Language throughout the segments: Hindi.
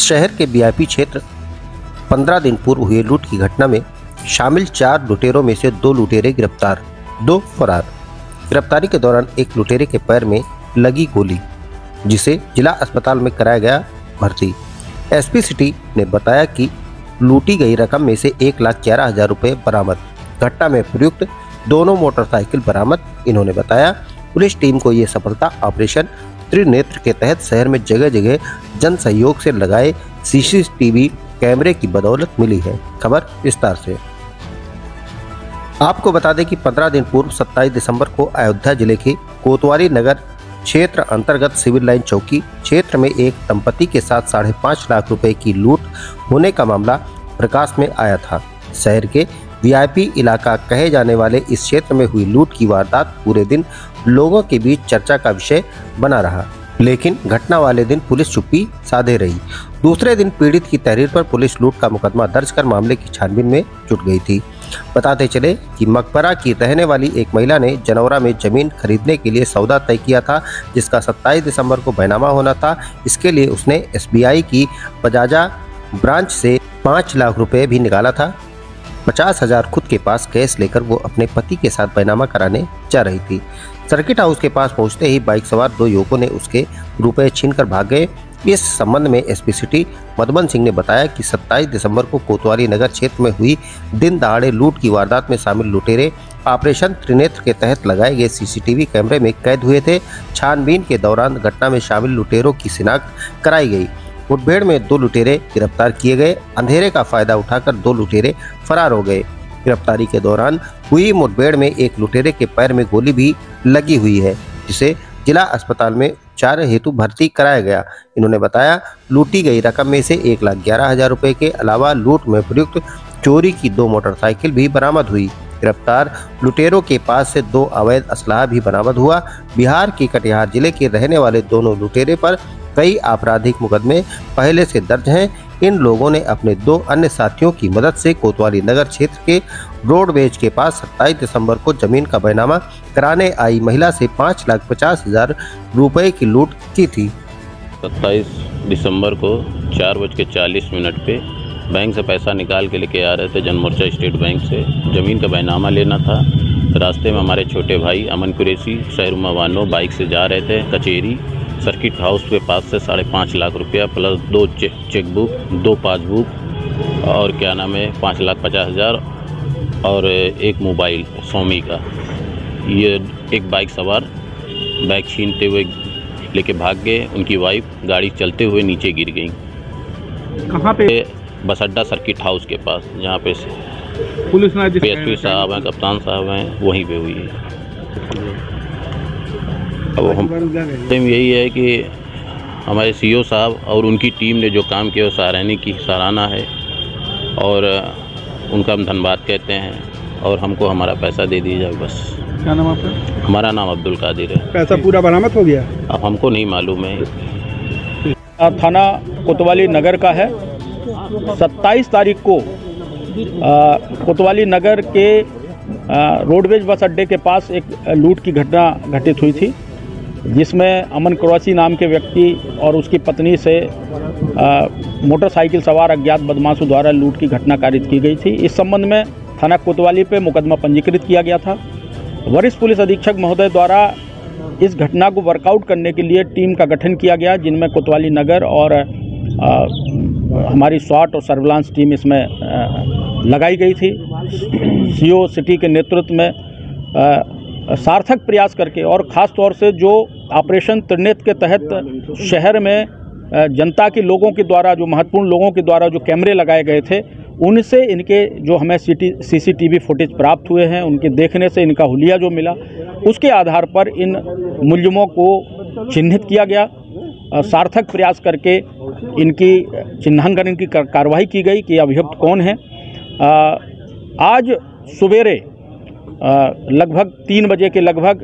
शहर के वीआईपी क्षेत्र 15 दिन पूर्व हुए लूट की घटना में शामिल 4 लुटेरों में से 2 लुटेरे गिरफ्तार, 2 फरार। गिरफ्तारी के दौरान एक लुटेरे के पैर में लगी गोली, जिसे जिला अस्पताल में कराया गया भर्ती। एसपी सिटी ने बताया कि लूटी गई रकम में से 1,11,000 रुपये बरामद। घटना में प्रयुक्त दोनों मोटरसाइकिल बरामद। इन्होंने बताया, पुलिस टीम को ये सफलता ऑपरेशन त्रिनेत्र के तहत शहर में जगह जगह जन सहयोग से लगाए सीसीटीवी कैमरे की बदौलत मिली है। खबर विस्तार से। आपको बता दें कि 15 दिन पूर्व 27 दिसंबर को अयोध्या जिले के कोतवाली नगर क्षेत्र अंतर्गत सिविल लाइन चौकी क्षेत्र में एक दंपति के साथ 5.5 लाख रुपए की लूट होने का मामला प्रकाश में आया था। शहर के वीआईपी इलाका कहे जाने वाले इस क्षेत्र में हुई लूट की वारदात पूरे दिन लोगों के बीच चर्चा का विषय बना रहा, लेकिन घटना वाले दिन पुलिस चुप्पी साधे रही। दूसरे दिन पीड़ित की तहरीर पर पुलिस लूट का मुकदमा दर्ज कर मामले की छानबीन में जुट गई थी। बताते चले कि मकबरा की रहने वाली एक महिला ने जनौरा में जमीन खरीदने के लिए सौदा तय किया था, जिसका 27 दिसंबर को बैनामा होना था। इसके लिए उसने एसबीआई की बजाजा ब्रांच से 5 लाख रुपए भी निकाला था। 50,000 खुद के पास कैश लेकर वो अपने पति के साथ बैनामा कराने जा रही थी। सर्किट हाउस के पास पहुंचते ही बाइक सवार 2 युवकों ने उसके रुपए छीनकर भाग गए। इस संबंध में एसपी सिटी मधुबन सिंह ने बताया कि 27 दिसंबर को कोतवाली नगर क्षेत्र में हुई दिन दहाड़े लूट की वारदात में शामिल लुटेरे ऑपरेशन त्रिनेत्र के तहत लगाए गए सीसीटीवी कैमरे में कैद हुए थे। छानबीन के दौरान घटना में शामिल लुटेरों की शिनाख्त कराई गई। मुठभेड़ में 2 लुटेरे गिरफ्तार किए गए। अंधेरे का फायदा उठाकर 2 लुटेरे फरार हो गए। गिरफ्तारी के दौरान हुई मुठभेड़ में एक लुटेरे के पैर में गोली भी लगी हुई है, जिसे जिला अस्पताल में उपचार हेतु भर्ती कराया गया। इन्होंने बताया, लूटी गई रकम में से 1,11,000 रुपए के अलावा लूट में प्रयुक्त चोरी की 2 मोटरसाइकिल भी बरामद हुई। गिरफ्तार लुटेरों के पास से 2 अवैध असलाह भी बरामद हुआ। बिहार के कटिहार जिले के रहने वाले दोनों लुटेरे पर कई आपराधिक मुकदमे पहले से दर्ज हैं। इन लोगों ने अपने 2 अन्य साथियों की मदद से कोतवाली नगर क्षेत्र के रोडवेज के पास 27 दिसंबर को जमीन का बैनामा कराने आई महिला से 5,50,000 रुपए की लूट की थी। 27 दिसंबर को 4:40 पे बैंक से पैसा निकाल के लेके आ रहे थे, जनमोर्चा स्टेट बैंक से। ज़मीन का बैनामा लेना था। रास्ते में हमारे छोटे भाई अमन कुरैशी शहरुमा वानो बाइक से जा रहे थे कचेरी। सर्किट हाउस के पास से 5.5 लाख रुपया प्लस 2 चेकबुक, 2 पासबुक और 5,50,000 और एक मोबाइल सोमी का। ये एक बाइक सवार बाइक छीनते हुए लेके भाग गए। उनकी वाइफ गाड़ी चलते हुए नीचे गिर गई। कहाँ पे? बस अड्डा सर्किट हाउस के पास, जहाँ पे पुलिस ने PSP साहब हैं, कप्तान साहब हैं, वहीं पे हुई है। अब हम यही है कि हमारे CO साहब और उनकी टीम ने जो काम किया वो सराहना है और उनका हम धन्यवाद कहते हैं और हमको हमारा पैसा दे दिया जाए बस। क्या नाम आपका? हमारा नाम अब्दुल कादिर है। पैसा पूरा बरामद हो गया? अब हमको नहीं मालूम है। थाना कोतवाली नगर का है। 27 तारीख को कोतवाली नगर के रोडवेज बस अड्डे के पास एक लूट की घटना घटित हुई थी, जिसमें अमन कुरैशी नाम के व्यक्ति और उसकी पत्नी से मोटरसाइकिल सवार अज्ञात बदमाशों द्वारा लूट की घटना कारित की गई थी। इस संबंध में थाना कोतवाली पे मुकदमा पंजीकृत किया गया था। वरिष्ठ पुलिस अधीक्षक महोदय द्वारा इस घटना को वर्कआउट करने के लिए टीम का गठन किया गया, जिनमें कोतवाली नगर और हमारी स्वाट और सर्विलांस टीम इसमें लगाई गई थी। CO सिटी के नेतृत्व में सार्थक प्रयास करके और ख़ास तौर से जो ऑपरेशन त्रिनेत्र के तहत शहर में जनता के लोगों के द्वारा, जो महत्वपूर्ण लोगों के द्वारा जो कैमरे लगाए गए थे, उनसे इनके जो हमें CCTV फुटेज प्राप्त हुए हैं, उनके देखने से इनका हुलिया जो मिला, उसके आधार पर इन मुलजिमों को चिन्हित किया गया। सार्थक प्रयास करके इनकी चिन्हांकन की कार्रवाई की गई कि अभियुक्त कौन है। आज सवेरे लगभग 3 बजे के लगभग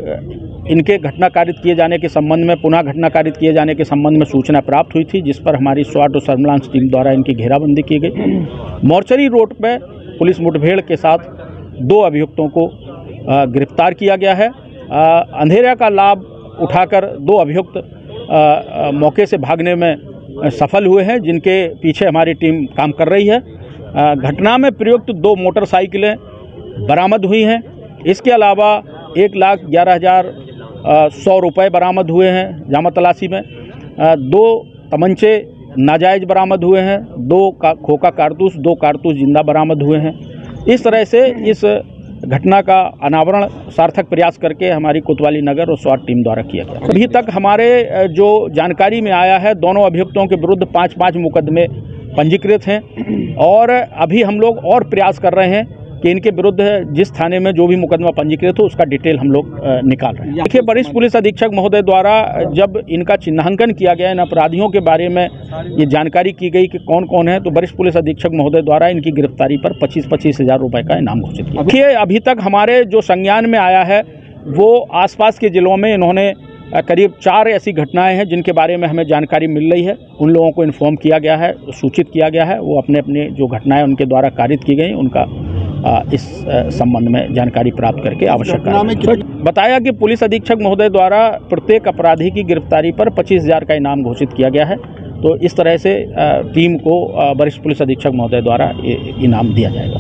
इनके घटना कारित किए जाने के संबंध में, पुनः घटना कारित किए जाने के संबंध में सूचना प्राप्त हुई थी, जिस पर हमारी स्वाट और सर्विलांस टीम द्वारा इनकी घेराबंदी की गई। मोर्चरी रोड पर पुलिस मुठभेड़ के साथ 2 अभियुक्तों को गिरफ्तार किया गया है। अंधेरे का लाभ उठाकर 2 अभियुक्त मौके से भागने में सफल हुए हैं, जिनके पीछे हमारी टीम काम कर रही है। घटना में प्रयुक्त 2 मोटरसाइकिलें बरामद हुई हैं। इसके अलावा 1,11,100 रुपये बरामद हुए हैं जामा तलाशी में। 2 तमंचे नाजायज़ बरामद हुए हैं। 2 खोखा कारतूस, 2 कारतूस जिंदा बरामद हुए हैं। इस तरह से इस घटना का अनावरण सार्थक प्रयास करके हमारी कोतवाली नगर और स्वाट टीम द्वारा किया गया। अभी तक हमारे जो जानकारी में आया है, दोनों अभियुक्तों के विरुद्ध 5-5 मुकदमे पंजीकृत हैं और अभी हम लोग और प्रयास कर रहे हैं कि इनके विरुद्ध जिस थाने में जो भी मुकदमा पंजीकृत हो उसका डिटेल हम लोग निकाल रहे हैं। देखिए, वरिष्ठ पुलिस अधीक्षक महोदय द्वारा जब इनका चिन्हांकन किया गया, इन अपराधियों के बारे में ये जानकारी की गई कि कौन कौन है, तो वरिष्ठ पुलिस अधीक्षक महोदय द्वारा इनकी गिरफ्तारी पर 25-25 हज़ार रुपये का इनाम घोषित किया। देखिए, अभी तक हमारे जो संज्ञान में आया है वो आसपास के ज़िलों में इन्होंने करीब 4 ऐसी घटनाएं हैं जिनके बारे में हमें जानकारी मिल रही है। उन लोगों को इन्फॉर्म किया गया है, सूचित किया गया है। वो अपने अपने जो घटनाएं उनके द्वारा कारित की गई उनका इस संबंध में जानकारी प्राप्त करके आवश्यक कार्रवाई। बताया कि पुलिस अधीक्षक महोदय द्वारा प्रत्येक अपराधी की गिरफ्तारी पर 25,000 का इनाम घोषित किया गया है। तो इस तरह से टीम को वरिष्ठ पुलिस अधीक्षक महोदय द्वारा इनाम दिया जाएगा।